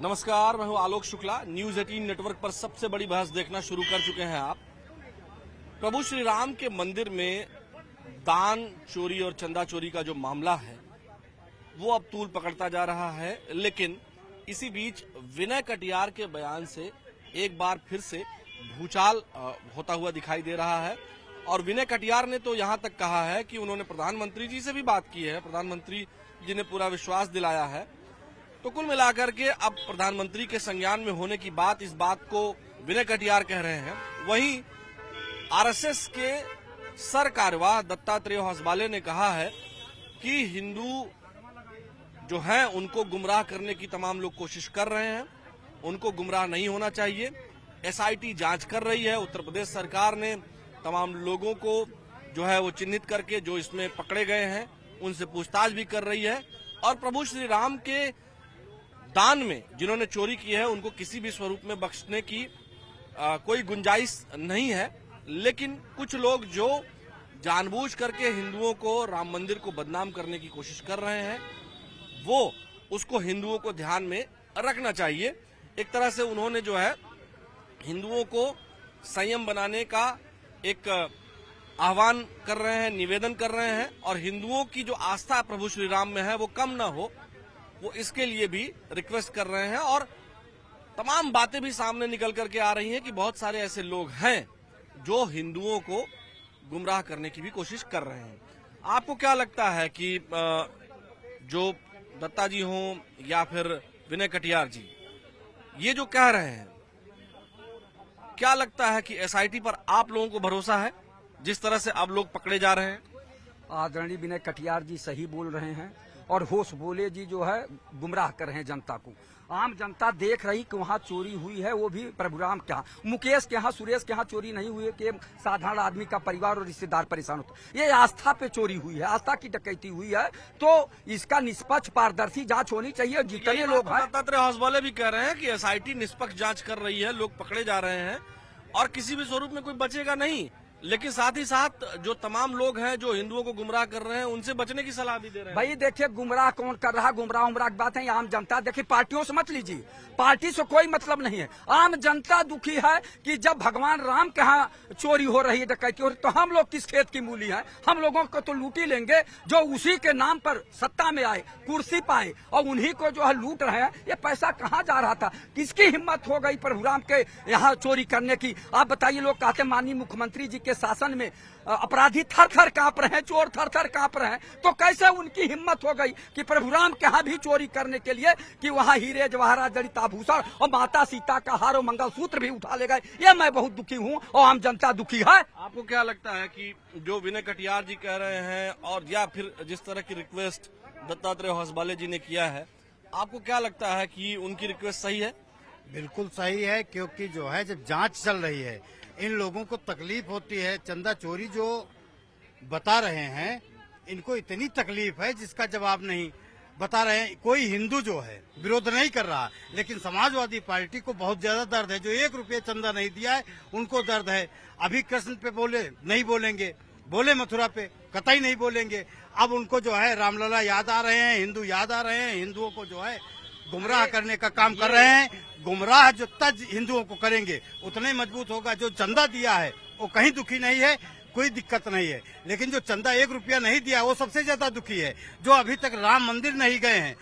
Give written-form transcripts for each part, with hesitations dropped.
नमस्कार, मैं हूं आलोक शुक्ला। न्यूज 18 नेटवर्क पर सबसे बड़ी बहस देखना शुरू कर चुके हैं आप। प्रभु श्री राम के मंदिर में दान चोरी और चंदा चोरी का जो मामला है वो अब तूल पकड़ता जा रहा है, लेकिन इसी बीच विनय कटियार के बयान से एक बार फिर से भूचाल होता हुआ दिखाई दे रहा है। और विनय कटियार ने तो यहां तक कहा है कि उन्होंने प्रधानमंत्री जी से भी बात की है, प्रधानमंत्री जी ने पूरा विश्वास दिलाया है। तो कुल मिलाकर के अब प्रधानमंत्री के संज्ञान में होने की बात, इस बात को विनय कटियार कह रहे हैं। वहीं आरएसएस के सर कार्यवाह दत्तात्रेय होसबाले ने कहा है कि हिंदू जो हैं उनको गुमराह करने की तमाम लोग कोशिश कर रहे हैं, उनको गुमराह नहीं होना चाहिए। एसआईटी जांच कर रही है। उत्तर प्रदेश सरकार ने तमाम लोगों को जो है वो चिन्हित करके जो इसमें पकड़े गए हैं उनसे पूछताछ भी कर रही है। और प्रभु श्री राम के दान में जिन्होंने चोरी की है उनको किसी भी स्वरूप में बख्शने की कोई गुंजाइश नहीं है। लेकिन कुछ लोग जो जानबूझ करके हिंदुओं को राम मंदिर को बदनाम करने की कोशिश कर रहे हैं वो उसको हिंदुओं को ध्यान में रखना चाहिए। एक तरह से उन्होंने जो है हिंदुओं को संयम बनाने का एक आह्वान कर रहे हैं, निवेदन कर रहे हैं। और हिंदुओं की जो आस्था प्रभु श्री राम में है वो कम ना हो, वो इसके लिए भी रिक्वेस्ट कर रहे हैं। और तमाम बातें भी सामने निकल करके आ रही हैं कि बहुत सारे ऐसे लोग हैं जो हिंदुओं को गुमराह करने की भी कोशिश कर रहे हैं। आपको क्या लगता है कि जो दत्ता जी हों या फिर विनय कटियार जी ये जो कह रहे हैं, क्या लगता है कि एसआईटी पर आप लोगों को भरोसा है जिस तरह से अब लोग पकड़े जा रहे हैं? आदरणीय विनय कटियार जी सही बोल रहे हैं और होश बोले जी जो है गुमराह कर रहे हैं जनता को। आम जनता देख रही कि वहाँ चोरी हुई है, वो भी प्रभुराम के यहाँ, मुकेश के यहाँ, सुरेश के यहाँ चोरी नहीं हुई है कि साधारण आदमी का परिवार और रिश्तेदार परेशान होता। ये आस्था पे चोरी हुई है, आस्था की डकैती हुई है। तो इसका निष्पक्ष पारदर्शी जांच होनी चाहिए। जितने लोग हैं, दत्तात्रेय होसबाले भी कह रहे हैं कि एसआईटी निष्पक्ष जांच कर रही है, लोग पकड़े जा रहे हैं और किसी भी स्वरूप में कोई बचेगा नहीं। लेकिन साथ ही साथ जो तमाम लोग हैं जो हिंदुओं को गुमराह कर रहे हैं उनसे बचने की सलाह भी दे रहे हैं। भाई देखिए, गुमराह कौन कर रहा, गुमराह उमराह की बात है। आम जनता देखिए, पार्टियों से मत लीजिए, पार्टी से कोई मतलब नहीं है। आम जनता दुखी है कि जब भगवान राम के यहाँ चोरी हो रही है, डकैती हो रही, तो हम लोग किस खेत की मूली है? हम लोगों को तो लूट ही लेंगे जो उसी के नाम पर सत्ता में आए, कुर्सी पाए और उन्हीं को जो है लूट रहे हैं। ये पैसा कहाँ जा रहा था? किसकी हिम्मत हो गई प्रभु राम के यहाँ चोरी करने की? आप बताइए। लोग कहते माननीय मुख्यमंत्री जी के शासन में अपराधी थर थर कांप रहे हैं, चोर थर थर कांप रहे हैं। तो कैसे उनकी हिम्मत हो गई कि प्रभु राम के यहाँ भी चोरी करने के लिए कि वहाँ हीरे जवाहरात जड़ित आभूषण और माता सीता का हार और मंगलसूत्र भी उठा ले गए? ये मैं बहुत दुखी हूँ और आम जनता दुखी है। आपको क्या लगता है कि जो विनय कटियार जी कह रहे हैं और या फिर जिस तरह की रिक्वेस्ट दत्तात्रेय होसबाले जी ने किया है, आपको क्या लगता है कि उनकी रिक्वेस्ट सही है? बिल्कुल सही है, क्योंकि जो है जब जांच चल रही है, इन लोगों को तकलीफ होती है। चंदा चोरी जो बता रहे हैं, इनको इतनी तकलीफ है जिसका जवाब नहीं बता रहे हैं। कोई हिंदू जो है विरोध नहीं कर रहा, लेकिन समाजवादी पार्टी को बहुत ज्यादा दर्द है। जो 1 रुपये चंदा नहीं दिया है उनको दर्द है। अभी कृष्ण पे बोले नहीं बोलेंगे, बोले मथुरा पे कतई नहीं बोलेंगे। अब उनको जो है रामलला याद आ रहे हैं, हिंदू याद आ रहे हैं। हिंदुओं को जो है गुमराह करने का काम कर रहे हैं। गुमराह जो तज हिंदुओं को करेंगे उतना ही मजबूत होगा। जो चंदा दिया है वो कहीं दुखी नहीं है, कोई दिक्कत नहीं है। लेकिन जो चंदा 1 रुपया नहीं दिया वो सबसे ज्यादा दुखी है। जो अभी तक राम मंदिर नहीं गए हैं,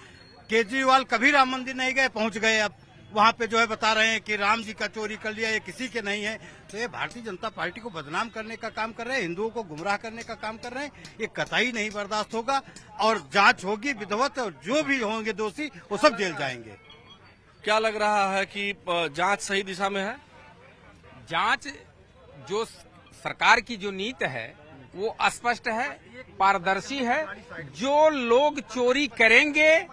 केजरीवाल कभी राम मंदिर नहीं गए, पहुंच गए, अब वहां पे जो है बता रहे हैं कि राम जी का चोरी कर लिया, ये किसी के नहीं है। तो ये भारतीय जनता पार्टी को बदनाम करने का काम कर रहे हैं, हिंदुओं को गुमराह करने का काम कर रहे हैं। ये कतई नहीं बर्दाश्त होगा और जांच होगी विधिवत, और जो भी होंगे दोषी वो सब जेल जाएंगे। क्या लग रहा है कि जांच सही दिशा में है? जांच जो सरकार की जो नीति है वो स्पष्ट है, पारदर्शी है। जो लोग चोरी करेंगे,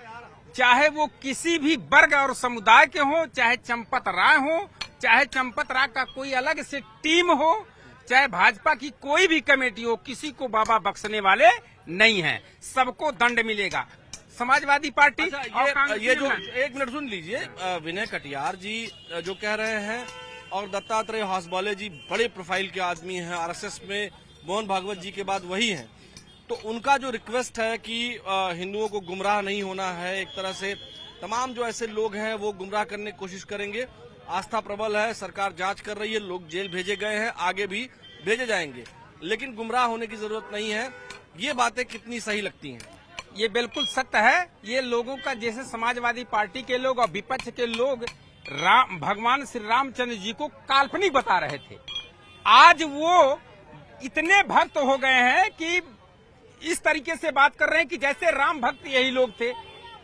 चाहे वो किसी भी वर्ग और समुदाय के हो, चाहे चंपत राय हो, चाहे चंपत राय का कोई अलग से टीम हो, चाहे भाजपा की कोई भी कमेटी हो, किसी को बाबा बख्शने वाले नहीं है। सबको दंड मिलेगा। समाजवादी पार्टी ये जो एक मिनट सुन लीजिए, विनय कटियार जी जो कह रहे हैं और दत्तात्रेय होसबाले जी बड़े प्रोफाइल के आदमी हैं, आरएसएस में मोहन भागवत जी के बाद वही हैं। तो उनका जो रिक्वेस्ट है कि हिंदुओं को गुमराह नहीं होना है, एक तरह से तमाम जो ऐसे लोग हैं वो गुमराह करने की कोशिश करेंगे। आस्था प्रबल है, सरकार जांच कर रही है, लोग जेल भेजे गए हैं, आगे भी भेजे जाएंगे, लेकिन गुमराह होने की जरूरत नहीं है। ये बातें कितनी सही लगती हैं? ये बिल्कुल सत्य है। ये लोगों का, जैसे समाजवादी पार्टी के लोग और विपक्ष के लोग भगवान श्री रामचंद्र जी को काल्पनिक बता रहे थे, आज वो इतने भक्त हो गए हैं कि इस तरीके से बात कर रहे हैं कि जैसे राम भक्त यही लोग थे।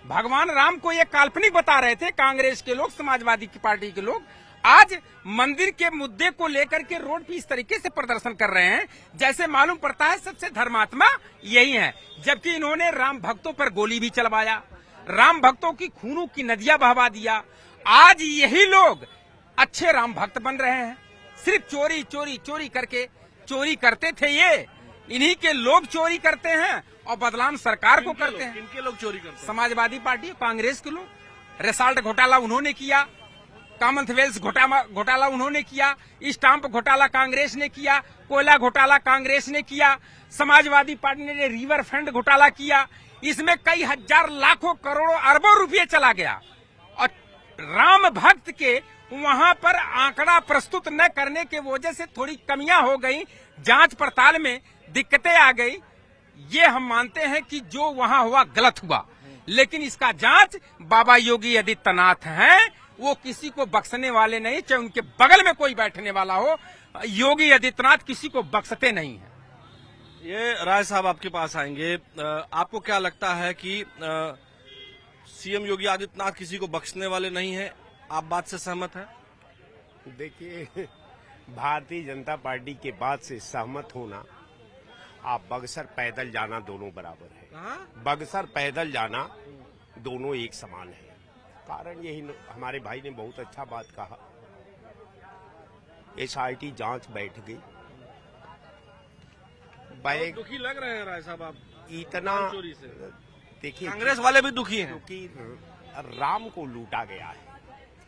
भगवान राम को ये काल्पनिक बता रहे थे कांग्रेस के लोग, समाजवादी की पार्टी के लोग। आज मंदिर के मुद्दे को लेकर के रोड पे इस तरीके से प्रदर्शन कर रहे हैं जैसे मालूम पड़ता है सबसे धर्मात्मा यही है, जबकि इन्होंने राम भक्तों पर गोली भी चलवाया, राम भक्तों की खूनों की नदियां बहवा दिया। आज यही लोग अच्छे राम भक्त बन रहे हैं। सिर्फ चोरी चोरी चोरी करके, चोरी करते थे ये, इन्हीं के लोग चोरी करते हैं और बदनाम सरकार को करते हैं। इनके लोग चोरी करते हैं? समाजवादी पार्टी, कांग्रेस के लोग। रिसाल्ट घोटाला उन्होंने किया, कॉमनवेल्थ घोटाला उन्होंने किया, स्टाम्प घोटाला कांग्रेस ने किया, कोयला घोटाला कांग्रेस ने किया, समाजवादी पार्टी ने रिवर फ्रंट घोटाला किया। इसमें कई हजार लाखों करोड़ों अरबों रुपये चला गया और राम भक्त के वहां पर आंकड़ा प्रस्तुत न करने के वजह से थोड़ी कमियां हो गई, जांच पड़ताल में दिक्कतें आ गई। ये हम मानते हैं कि जो वहां हुआ गलत हुआ, लेकिन इसका जांच बाबा योगी आदित्यनाथ हैं, वो किसी को बख्शने वाले नहीं, चाहे उनके बगल में कोई बैठने वाला हो। योगी आदित्यनाथ किसी को बख्शते नहीं है। ये राय साहब आपके पास आएंगे। आपको क्या लगता है कि सीएम योगी आदित्यनाथ किसी को बख्शने वाले नहीं है? आप बात से सहमत हैं? देखिए, भारतीय जनता पार्टी के बात से सहमत होना, आप बक्सर पैदल जाना दोनों बराबर है। बक्सर पैदल जाना दोनों एक समान है। कारण यही, हमारे भाई ने बहुत अच्छा बात कहा, एसआईटी जांच बैठ गई। बहुत दुखी लग रहे हैं राय साहब आप इतना चोरी से। देखिए, कांग्रेस वाले भी दुखी हैं क्योंकि राम को लूटा गया है।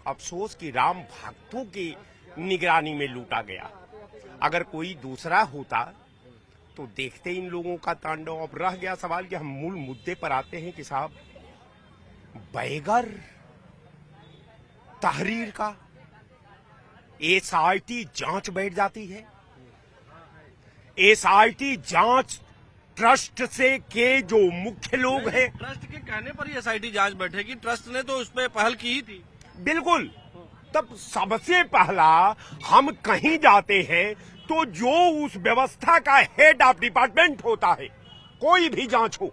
अफसोस कि राम भक्तों की निगरानी में लूटा गया। अगर कोई दूसरा होता तो देखते इन लोगों का तांडव। अब रह गया सवाल कि हम मूल मुद्दे पर आते हैं कि साहब, बगैर तहरीर का एसआईटी जांच बैठ जाती है। एसआईटी जांच ट्रस्ट से के जो मुख्य लोग हैं, ट्रस्ट के कहने पर ही एसआईटी जांच बैठेगी। ट्रस्ट ने तो उस पर पहल की ही थी। बिल्कुल। तब सबसे पहला हम कहीं जाते हैं तो जो उस व्यवस्था का हेड ऑफ डिपार्टमेंट होता है, कोई भी जांच हो,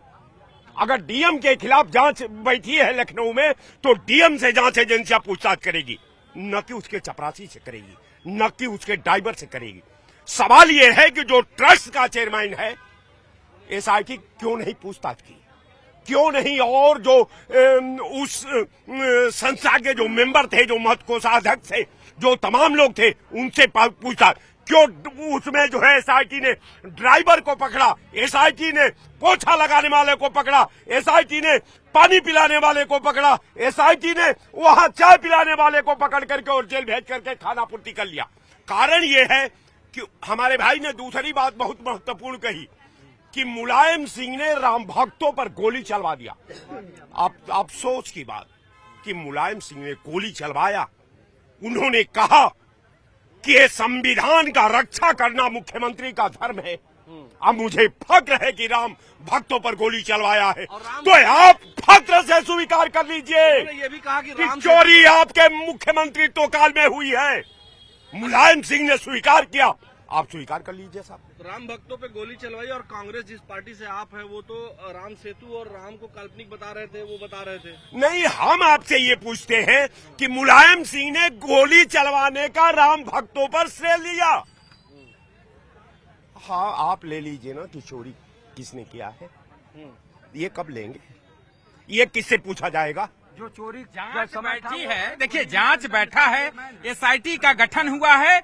अगर डीएम के खिलाफ जांच बैठी है लखनऊ में, तो डीएम से जांच एजेंसियां पूछताछ करेगी, न कि उसके चपरासी से करेगी, न कि उसके ड्राइवर से करेगी। सवाल यह है कि जो ट्रस्ट का चेयरमैन है, एसआईटी क्यों नहीं पूछताछ की? क्यों नहीं? और जो उस संस्था के जो मेंबर थे, जो महत्वकोषाध्यक्ष थे, जो तमाम लोग थे, उनसे पूछताछ क्यों? उसमें जो है एसआईटी ने ड्राइवर को पकड़ा, एसआईटी ने पोछा लगाने वाले को पकड़ा, एसआईटी ने पानी पिलाने वाले को पकड़ा, एसआईटी ने वहां चाय पिलाने वाले को पकड़ करके और जेल भेज करके खाना पूर्ति कर लिया। कारण ये है कि हमारे भाई ने दूसरी बात बहुत महत्वपूर्ण कही कि मुलायम सिंह ने राम भक्तों पर गोली चलवा दिया। अफसोस की बात कि मुलायम सिंह ने गोली चलवाया। उन्होंने कहा कि ये संविधान का रक्षा करना मुख्यमंत्री का धर्म है। अब मुझे फक्र है कि राम भक्तों पर गोली चलवाया है, तो आप फक्र से स्वीकार कर लीजिए ये भी कहा कि चोरी आपके मुख्यमंत्री तो काल में हुई है। मुलायम सिंह ने स्वीकार किया, आप स्वीकार कर लीजिए साहब। राम भक्तों पे गोली चलवाई और कांग्रेस जिस पार्टी से आप है वो तो राम सेतु और राम को काल्पनिक बता रहे थे, वो बता रहे थे। नहीं, हम आपसे ये पूछते हैं कि मुलायम सिंह ने गोली चलवाने का राम भक्तों पर श्रेय लिया। हाँ, आप ले लीजिए ना कि चोरी किसने किया है, ये कब लेंगे? ये किससे पूछा जाएगा? जो चोरी जांच बैठी है, देखिए जांच बैठा है, एसआईटी का गठन हुआ है,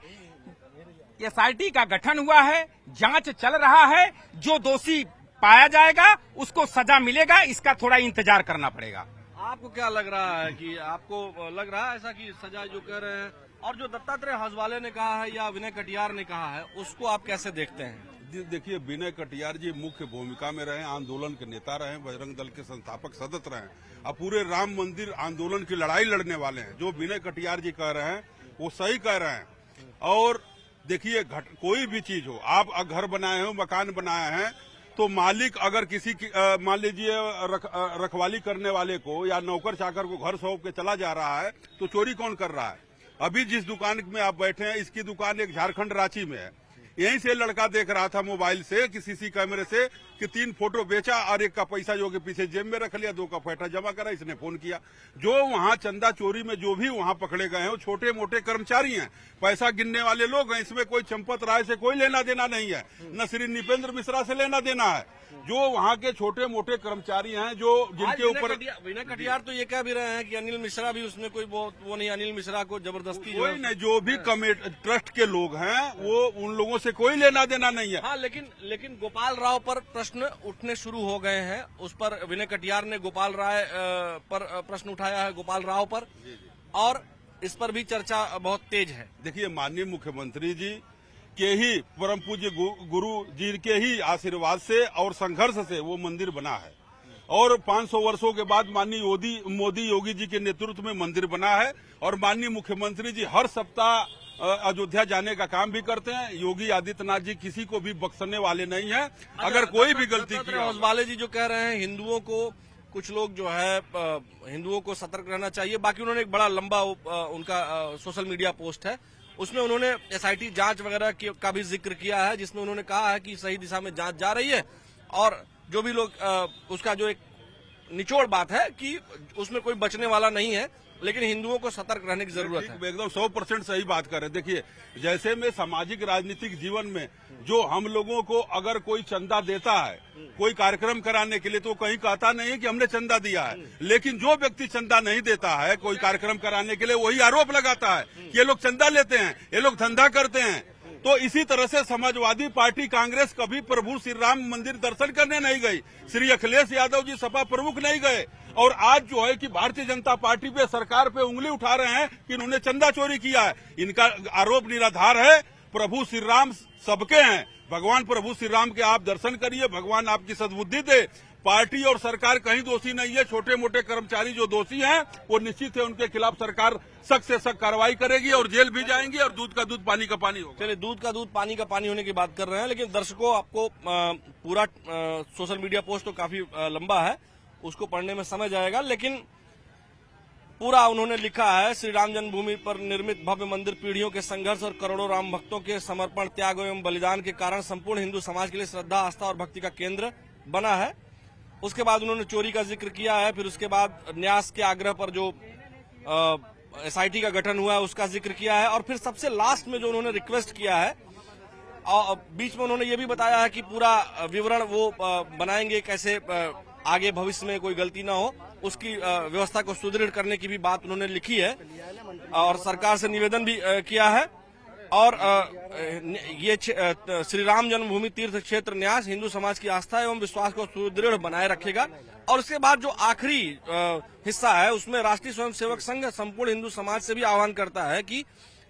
एसआईटी का गठन हुआ है, जांच चल रहा है। जो दोषी पाया जाएगा उसको सजा मिलेगा, इसका थोड़ा इंतजार करना पड़ेगा। आपको क्या लग रहा है कि आपको लग रहा है ऐसा कि सजा जो कह रहे हैं और जो दत्तात्रेय हंसवाले ने कहा है या विनय कटियार ने कहा है, उसको आप कैसे देखते हैं? देखिए, विनय कटियार जी मुख्य भूमिका में रहे, आंदोलन के नेता रहे, बजरंग दल के संस्थापक सदस्य रहे और पूरे राम मंदिर आंदोलन की लड़ाई लड़ने वाले हैं। जो विनय कटियार जी कह रहे हैं वो सही कह रहे हैं। और देखिए, कोई भी चीज हो, आप घर बनाए हो, मकान बनाए हैं, तो मालिक अगर किसी की मान लीजिए रखवाली करने वाले को या नौकर चाकर को घर सौंप के चला जा रहा है, तो चोरी कौन कर रहा है? अभी जिस दुकान में आप बैठे हैं, इसकी दुकान एक झारखंड रांची में है। यहीं से लड़का देख रहा था मोबाइल से कि सीसी कैमरे से कि 3 फोटो बेचा और एक का पैसा जो कि पीछे जेब में रख लिया, 2 का पैसा जमा करा, इसने फोन किया। जो वहां चंदा चोरी में जो भी वहां पकड़े गए हैं वो छोटे मोटे कर्मचारी हैं, पैसा गिनने वाले लोग हैं। इसमें कोई चंपत राय से कोई लेना देना नहीं है, न श्री नृपेंद्र मिश्रा से लेना देना है। जो वहाँ के छोटे मोटे कर्मचारी हैं, जो जिनके ऊपर विनय कटियार तो ये कह भी रहे हैं कि अनिल मिश्रा भी उसमें कोई वो नहीं, अनिल मिश्रा को जबरदस्ती कोई नहीं, जो भी ट्रस्ट के लोग हैं वो उन लोगों से कोई लेना देना नहीं है। हाँ, लेकिन गोपाल राव पर प्रश्न उठने शुरू हो गए हैं। उस पर विनय कटियार ने गोपाल राय पर प्रश्न उठाया है, गोपाल राव पर, और इस पर भी चर्चा बहुत तेज है। देखिए, माननीय मुख्यमंत्री जी के ही परम पूज्य गुरु जी के ही आशीर्वाद से और संघर्ष से वो मंदिर बना है, और 500 वर्षों के बाद माननीय मोदी योगी जी के नेतृत्व में मंदिर बना है। और माननीय मुख्यमंत्री जी हर सप्ताह अयोध्या जाने का काम भी करते हैं। योगी आदित्यनाथ जी किसी को भी बख्शने वाले नहीं है। अगर कोई भी गलती की, ओसवाले जी जो कह रहे हैं हिंदुओं को, कुछ लोग जो है हिंदुओं को सतर्क रहना चाहिए। बाकी उन्होंने एक बड़ा लंबा उनका सोशल मीडिया पोस्ट है, उसमें उन्होंने एसआईटी जांच वगैरह का भी जिक्र किया है, जिसमें उन्होंने कहा है कि सही दिशा में जांच जा रही है। और जो भी लोग उसका जो एक निचोड़ बात है कि उसमें कोई बचने वाला नहीं है, लेकिन हिंदुओं को सतर्क रहने की जरूरत है। एकदम 100% सही बात कर रहे हैं। देखिए, जैसे में सामाजिक राजनीतिक जीवन में जो हम लोगों को अगर कोई चंदा देता है कोई कार्यक्रम कराने के लिए, तो कहीं कहता नहीं है कि हमने चंदा दिया है। लेकिन जो व्यक्ति चंदा नहीं देता है कोई कार्यक्रम कराने के लिए, वही आरोप लगाता है कि ये लोग चंदा लेते हैं, ये लोग धंधा करते हैं। तो इसी तरह से समाजवादी पार्टी कांग्रेस कभी प्रभु श्री राम मंदिर दर्शन करने नहीं गई। श्री अखिलेश यादव जी सपा प्रमुख नहीं गए, और आज जो है कि भारतीय जनता पार्टी पे, सरकार पे उंगली उठा रहे हैं कि इन्होंने चंदा चोरी किया है। इनका आरोप निराधार है। प्रभु श्री राम सबके हैं, भगवान प्रभु श्री राम के आप दर्शन करिए, भगवान आपकी सद्बुद्धि दे। पार्टी और सरकार कहीं दोषी नहीं है। छोटे मोटे कर्मचारी जो दोषी हैं वो निश्चित है उनके खिलाफ सरकार सख्त से सख्त कार्रवाई करेगी और जेल भी जाएंगी, और दूध का दूध पानी का पानी होगा। चलिए, दूध का दूध पानी का पानी होने की बात कर रहे हैं, लेकिन दर्शकों आपको पूरा सोशल मीडिया पोस्ट तो काफी लंबा है, उसको पढ़ने में समय जाएगा। लेकिन पूरा उन्होंने लिखा है, श्री राम जन्मभूमि पर निर्मित भव्य मंदिर पीढ़ियों के संघर्ष और करोड़ों राम भक्तों के समर्पण, त्याग एवं बलिदान के कारण संपूर्ण हिंदू समाज के लिए श्रद्धा, आस्था और भक्ति का केंद्र बना है। उसके बाद उन्होंने चोरी का जिक्र किया है। फिर उसके बाद न्यास के आग्रह पर जो एसआईटी का गठन हुआ है उसका जिक्र किया है। और फिर सबसे लास्ट में जो उन्होंने रिक्वेस्ट किया है, और बीच में उन्होंने ये भी बताया है कि पूरा विवरण वो बनाएंगे, कैसे आगे भविष्य में कोई गलती ना हो, उसकी व्यवस्था को सुदृढ़ करने की भी बात उन्होंने लिखी है, और सरकार से निवेदन भी किया है। और ये श्री राम जन्मभूमि तीर्थ क्षेत्र न्यास हिंदू समाज की आस्था एवं विश्वास को सुदृढ़ बनाए रखेगा। और उसके बाद जो आखिरी हिस्सा है उसमें राष्ट्रीय स्वयंसेवक संघ संपूर्ण हिंदू समाज से भी आह्वान करता है कि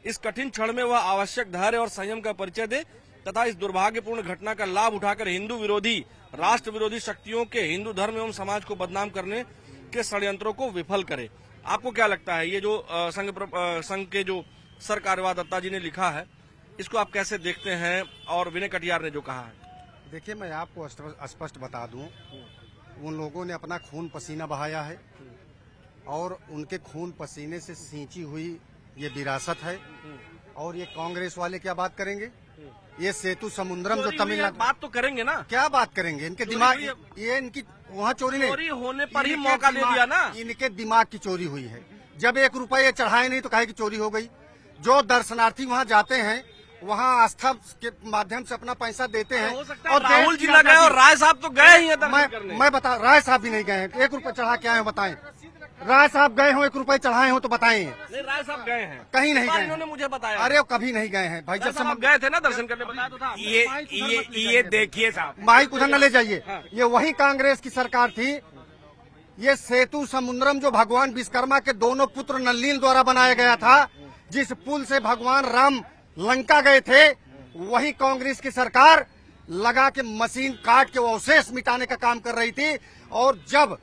इस कठिन क्षण में वह आवश्यक धैर्य और संयम का परिचय दे तथा इस दुर्भाग्यपूर्ण घटना का लाभ उठाकर हिंदू विरोधी, राष्ट्र विरोधी शक्तियों के हिंदू धर्म एवं समाज को बदनाम करने के षड्यंत्रों को विफल करे। आपको क्या लगता है, ये जो संघ के जो सर कार्यवाह दत्ता जी ने लिखा है, इसको आप कैसे देखते हैं? और विनय कटियार ने जो कहा है, देखिए, मैं आपको स्पष्ट बता दूं, उन लोगों ने अपना खून पसीना बहाया है और उनके खून पसीने से सींची हुई ये विरासत है। और ये कांग्रेस वाले क्या बात करेंगे? ये सेतु समुद्रम जो तमिलनाडु, बात तो करेंगे ना, क्या बात करेंगे? इनके दिमाग, ये इनकी वहाँ चोरी नहीं, चोरी होने पर ही मौका दे दिया ना, इनके दिमाग की चोरी हुई है। जब 1 रुपया चढ़ाए नहीं तो काहे की चोरी हो गई? जो दर्शनार्थी वहाँ जाते हैं, वहाँ आस्था के माध्यम से अपना पैसा देते हैं। हो सकता है राहुल जी ना गए और राय साहब तो गए ही हैं दर्शन करने। मैं बता, राय साहब भी नहीं गए हैं। 1 रुपया चढ़ा के आए हो, बताएं। राय साहब गए हो, 1 रुपया चढ़ाए हो तो बताएं। नहीं, राय साहब गए हैं, कहीं नहीं गए। इन्होंने मुझे बताया। अरे कभी नहीं गए हैं भाई, जब आप गए थे ना दर्शन करने, बताया तो था। ये देखिए साहब, माइक उधर न ले जाइए। ये वही कांग्रेस की सरकार थी। ये सेतु समुद्रम जो भगवान विश्वकर्मा के दोनों पुत्र नलिन द्वारा बनाया गया था, जिस पुल से भगवान राम लंका गए थे, वही कांग्रेस की सरकार लगा के मशीन काट के वो अवशेष मिटाने का काम कर रही थी। और जब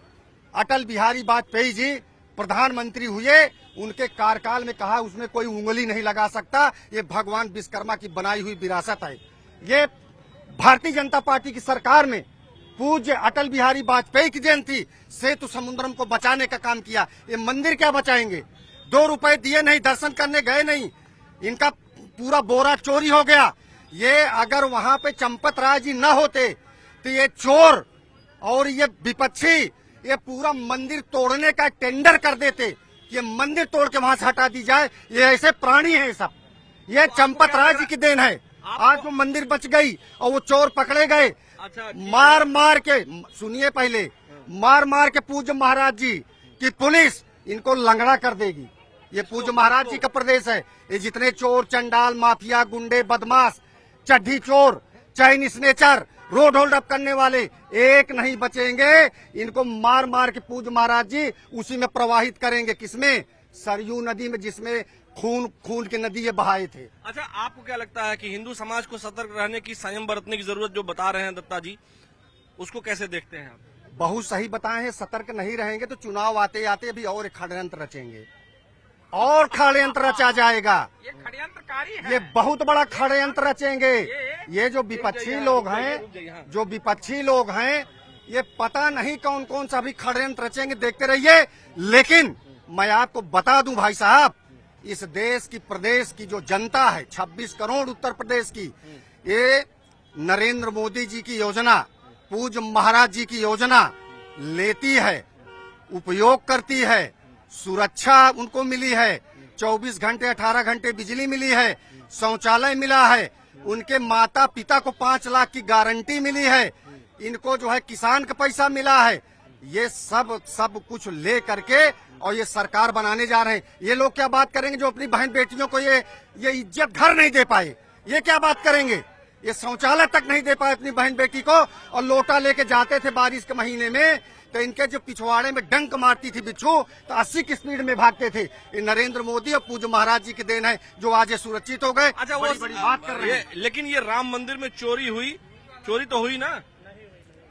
अटल बिहारी वाजपेयी जी प्रधानमंत्री हुए, उनके कार्यकाल में कहा उसमें कोई उंगली नहीं लगा सकता, ये भगवान विश्वकर्मा की बनाई हुई विरासत है। ये भारतीय जनता पार्टी की सरकार में पूज्य अटल बिहारी वाजपेयी की जयंती सेतु समुद्रम को बचाने का काम किया। ये मंदिर क्या बचाएंगे? 2 रुपए दिए नहीं, दर्शन करने गए नहीं, इनका पूरा बोरा चोरी हो गया। ये अगर वहां पे चंपत राय जी न होते तो ये चोर और ये विपक्षी ये पूरा मंदिर तोड़ने का टेंडर कर देते, ये मंदिर तोड़ के वहां से हटा दी जाए। ये ऐसे प्राणी हैं सब, ये चंपत राय जी की देन है। आज वो मंदिर बच गई और वो चोर पकड़े गए। मार मार के, सुनिए पहले, मार मार के पूज्य महाराज जी की पुलिस इनको लंगड़ा कर देगी। ये पूज्य महाराज जी का प्रदेश है। ये जितने चोर, चंडाल, माफिया, गुंडे, बदमाश, चड्ढी चोर, चैन स्नेचर, रोड होल्ड अप करने वाले एक नहीं बचेंगे। इनको मार मार के पूज्य महाराज जी उसी में प्रवाहित करेंगे। किसमें? सरयू नदी में, जिसमें खून की नदी ये बहाए थे। अच्छा, आपको क्या लगता है कि हिंदू समाज को सतर्क रहने की, संयम बरतने की जरूरत जो बता रहे हैं दत्ता जी, उसको कैसे देखते हैं आप? बहुत सही बताए हैं। सतर्क नहीं रहेंगे तो चुनाव आते आते भी और एक षड्यंत्र रचेंगे और षड्यंत्र रचा जाएगा। ये षड्यंत्रकारी है। ये बहुत बड़ा षड्यंत्र रचेंगे। ये जो विपक्षी लोग हैं, जो विपक्षी लोग हैं, ये पता नहीं कौन कौन सा भी षड्यंत्र रचेंगे, देखते रहिए। लेकिन मैं आपको बता दूं भाई साहब, इस देश की, प्रदेश की जो जनता है, 26 करोड़ उत्तर प्रदेश की, ये नरेंद्र मोदी जी की योजना, पूज्य महाराज जी की योजना लेती है, उपयोग करती है। सुरक्षा उनको मिली है, 24 घंटे 18 घंटे बिजली मिली है, शौचालय मिला है, उनके माता पिता को 5 लाख की गारंटी मिली है, इनको जो है किसान का पैसा मिला है। ये सब कुछ ले करके और ये सरकार बनाने जा रहे हैं। ये लोग क्या बात करेंगे जो अपनी बहन बेटियों को ये इज्जत घर नहीं दे पाए? ये क्या बात करेंगे? ये शौचालय तक नहीं दे पाए अपनी बहन बेटी को, और लोटा लेके जाते थे बारिश के महीने में तो इनके जो पिछवाड़े में डंक मारती थी बिच्छू तो 80 की स्पीड में भागते थे। ये नरेंद्र मोदी और पूज्य महाराज जी की देन है जो आज ये सुरक्षित हो गए। अच्छा, वो बड़ी बात कर रहे हैं। लेकिन ये राम मंदिर में चोरी हुई, चोरी तो हुई ना?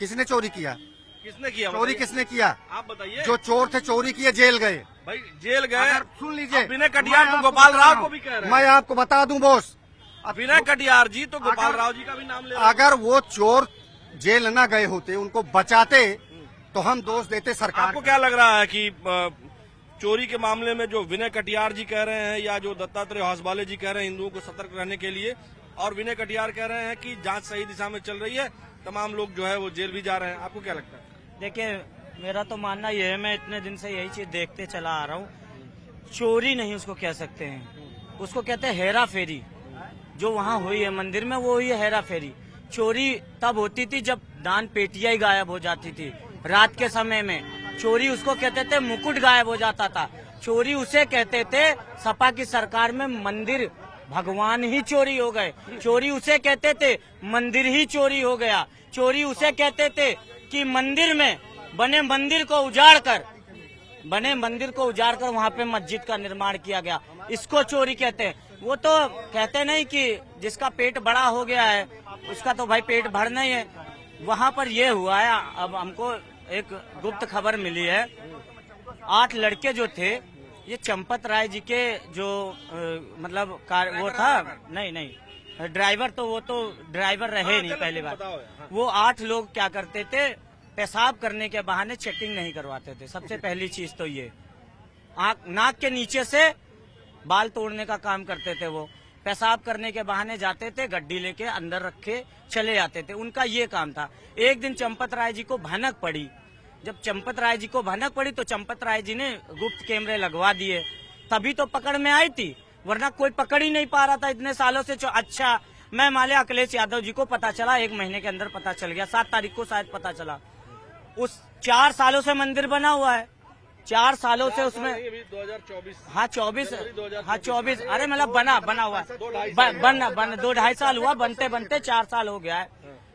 किसने चोरी किया? किसने किया? चोरी किसने किया? आप बताइए। जो चोर थे चोरी किए, जेल गए। भाई जेल गए, सुन लीजिए, विनय कटियार तो गोपाल राव को भी कह रहे हैं। मैं आपको बता दूं बॉस, विनय कटियार जी तो गोपाल राव जी का भी नाम ले रहे हैं। अगर वो चोर जेल न गए होते, उनको बचाते, तो हम दोष देते सरकार। आपको क्या लग रहा है कि चोरी के मामले में जो विनय कटियार जी कह रहे हैं या जो दत्तात्रेय हौसवाले जी कह रहे हैं हिंदुओं को सतर्क रहने के लिए, और विनय कटियार कह रहे हैं कि जांच सही दिशा में चल रही है, तमाम लोग जो है वो जेल भी जा रहे हैं, आपको क्या लगता है? देखिए, मेरा तो मानना यह है, मैं इतने दिन से यही चीज देखते चला आ रहा हूँ, चोरी नहीं उसको कह सकते हैं, उसको कहते हैं हेरा फेरी। जो वहाँ हुई है मंदिर में, वो हुई है हेरा फेरी। चोरी तब होती थी जब दान पेटियां ही गायब हो जाती थी रात के समय में। चोरी उसको कहते थे मुकुट गायब हो जाता था। चोरी उसे कहते थे सपा की सरकार में मंदिर भगवान ही चोरी हो गए। चोरी उसे कहते थे मंदिर ही चोरी हो गया। चोरी उसे कहते थे कि मंदिर में बने मंदिर को उजाड़ कर वहाँ पे मस्जिद का निर्माण किया गया, इसको चोरी कहते हैं। वो तो कहते नहीं कि जिसका पेट बड़ा हो गया है उसका तो भाई पेट भरना ही है। वहाँ पर ये हुआ है, अब हमको एक गुप्त खबर मिली है, 8 लड़के जो थे, ये चंपत राय जी के जो मतलब वो था, नहीं ड्राइवर, तो वो तो ड्राइवर रहे नहीं पहली बार। वो 8 लोग क्या करते थे, पेशाब करने के बहाने चेकिंग नहीं करवाते थे। सबसे पहली चीज तो ये, नाक के नीचे से बाल तोड़ने का काम करते थे। वो पेशाब करने के बहाने जाते थे, गड्डी लेके अंदर रखे चले जाते थे, उनका ये काम था। एक दिन चंपत राय जी को भनक पड़ी। जब चंपत राय जी को भनक पड़ी तो चंपत राय जी ने गुप्त कैमरे लगवा दिए, तभी तो पकड़ में आई थी, वरना कोई पकड़ ही नहीं पा रहा था इतने सालों से। अच्छा, मैं माले अखिलेश यादव जी को पता चला, 1 महीने के अंदर पता चल गया, 7 तारीख को शायद पता चला। उस 4 सालों से मंदिर बना हुआ है, 4 सालों से उसमें 2024, हाँ 24, अरे मतलब बना हुआ है, 2-2.5 साल हुआ, बनते 4 साल हो गया है।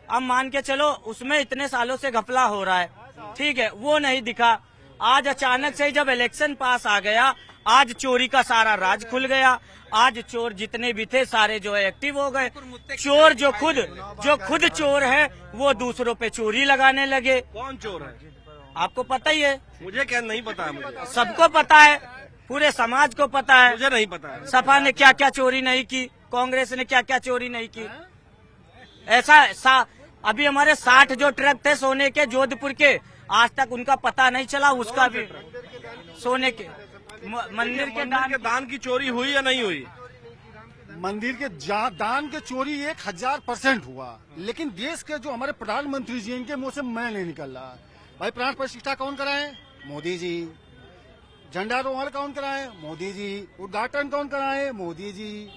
अब मान के चलो उसमें इतने सालों से घपला हो रहा है, ठीक है, वो नहीं दिखा। आज अचानक से जब इलेक्शन पास आ गया, आज चोरी का सारा राज खुल गया। आज चोर जितने भी थे सारे जो है एक्टिव हो गए। चोर जो खुद चोर है वो दूसरों पे चोरी लगाने लगे। कौन चोर है? आपको पता ही है। मुझे क्या नहीं पता है। मुझे सबको पता है, पूरे समाज को पता है। मुझे नहीं पता है। सपा ने क्या क्या चोरी नहीं की, कांग्रेस ने क्या क्या चोरी नहीं की। ऐसा अभी हमारे 60 जो ट्रक थे सोने के जोधपुर के, आज तक उनका पता नहीं चला। उसका भी सोने के मंदिर के दान की चोरी हुई या नहीं हुई? मंदिर के दान के चोरी 1000% हुआ, लेकिन देश के जो हमारे प्रधानमंत्री जी इनके मुंह से मैं नहीं निकल रहा। भाई प्राण प्रतिष्ठा कौन कराए? मोदी जी। झंडारोहण कौन कराए? मोदी जी। उद्घाटन कौन कराए? मोदी जी।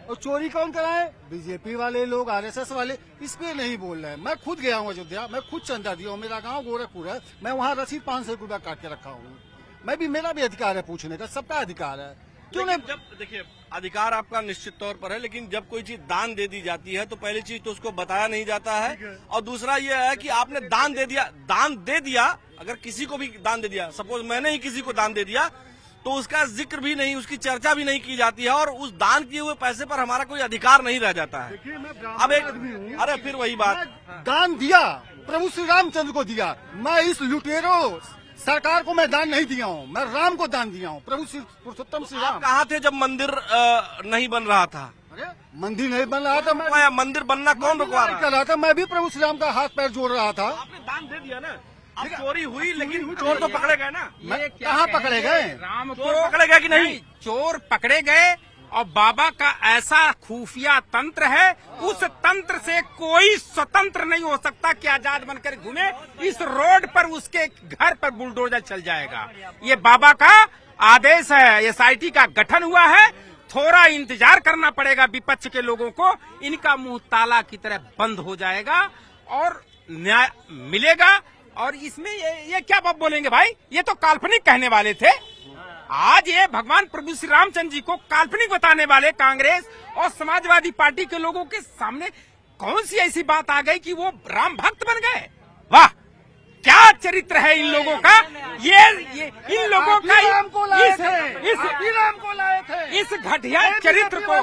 और चोरी कौन कराए? बीजेपी वाले लोग, आरएसएस वाले। इस पे नहीं बोल रहे हैं। मैं खुद गया हूँ अयोध्या, मैं खुद चंदा दिया हूँ। मेरा गांव गोरखपुर है, मैं वहाँ रसीद 500 रुपया काट के रखा हूँ। मेरा भी अधिकार है पूछने का, सबका अधिकार है। क्यों नहीं? जब देखिए अधिकार आपका निश्चित तौर पर है, लेकिन जब कोई चीज दान दे दी जाती है तो पहली चीज तो उसको बताया नहीं जाता है, और दूसरा ये है कि आपने दान दे दिया। अगर किसी को भी दान दे दिया, सपोज मैंने ही किसी को दान दे दिया, तो उसका जिक्र भी नहीं, उसकी चर्चा भी नहीं की जाती है, और उस दान किए हुए पैसे पर हमारा कोई अधिकार नहीं रह जाता है। अब अरे फिर वही बात, दान दिया, प्रभु श्री रामचंद्र को दिया। मैं इस लुटेरों सरकार को मैं दान नहीं दिया हूँ, मैं राम को दान दिया हूँ, प्रभु श्री पुरुषोत्तम श्री राम। कहाँ थे जब मंदिर नहीं बन रहा था? अरे मंदिर नहीं बन रहा था, मंदिर बनना कौन रुकवा रहा था? मैं भी प्रभु श्री राम का हाथ पैर जोड़ रहा था। आपने दान दे दिया ना, अब चोरी हुई, लेकिन चोर तो पकड़े गए ना। कहाँ पकड़े गए? राम चोर पकड़े गए कि नहीं? चोर पकड़े गए, और बाबा का ऐसा खुफिया तंत्र है, उस तंत्र से कोई स्वतंत्र नहीं हो सकता कि आजाद बनकर घूमे। इस रोड पर उसके घर पर बुलडोजर चल जाएगा। ये बाबा का आदेश है। एसआईटी का गठन हुआ है। थोड़ा इंतजार करना पड़ेगा विपक्ष के लोगों को। इनका मुंह ताला की तरह बंद हो जाएगा और न्याय मिलेगा। और इसमें ये क्या बात बोलेंगे भाई? ये तो काल्पनिक कहने वाले थे। आज ये भगवान प्रभु श्री रामचंद्र जी को काल्पनिक बताने वाले कांग्रेस और समाजवादी पार्टी के लोगों के सामने कौन सी ऐसी बात आ गई कि वो राम भक्त बन गए? वाह, क्या चरित्र है इन लोगों का। ये इन लोगों का इस घटिया चरित्र को,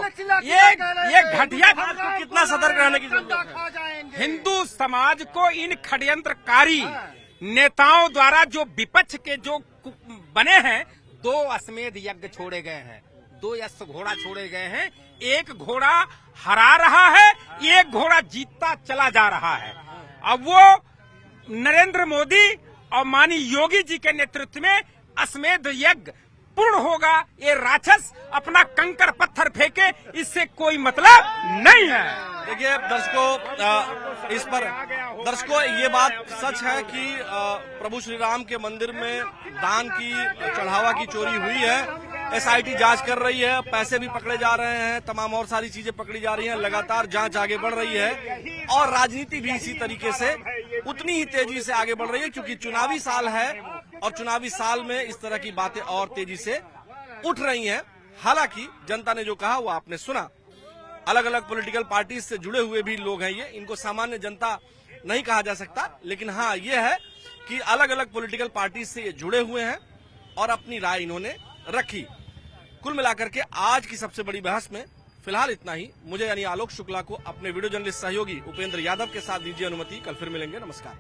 ये घटिया कितना सतर्क रहने की जरूरत है। हिंदू समाज को इन षड्यंत्रकारी नेताओं द्वारा जो विपक्ष के जो बने हैं, 2 अश्वमेध यज्ञ छोड़े गए हैं, 2 अश्व घोड़ा छोड़े गए हैं। एक घोड़ा हरा रहा है, एक घोड़ा जीतता चला जा रहा है। अब वो नरेंद्र मोदी और माननीय योगी जी के नेतृत्व में अश्वमेध यज्ञ पूर्ण होगा। ये राक्षस अपना कंकड़ पत्थर फेंके, इससे कोई मतलब नहीं है। देखिए दर्शकों ये बात सच है कि प्रभु श्री राम के मंदिर में दान की चढ़ावा की चोरी हुई है। एसआईटी जांच कर रही है, पैसे भी पकड़े जा रहे हैं, तमाम और सारी चीजें पकड़ी जा रही हैं। लगातार जांच आगे बढ़ रही है और राजनीति भी इसी तरीके से उतनी ही तेजी से आगे बढ़ रही है, क्योंकि चुनावी साल है और चुनावी साल में इस तरह की बातें और तेजी से उठ रही हैं। हालांकि जनता ने जो कहा वो आपने सुना। अलग अलग पॉलिटिकल पार्टी से जुड़े हुए भी लोग हैं, ये इनको सामान्य जनता नहीं कहा जा सकता, लेकिन हाँ ये है कि अलग अलग पॉलिटिकल पार्टी से ये जुड़े हुए हैं और अपनी राय इन्होंने रखी। कुल मिलाकर के आज की सबसे बड़ी बहस में फिलहाल इतना ही। मुझे यानी आलोक शुक्ला को अपने वीडियो जर्नलिस्ट सहयोगी उपेंद्र यादव के साथ दीजिए अनुमति। कल फिर मिलेंगे। नमस्कार।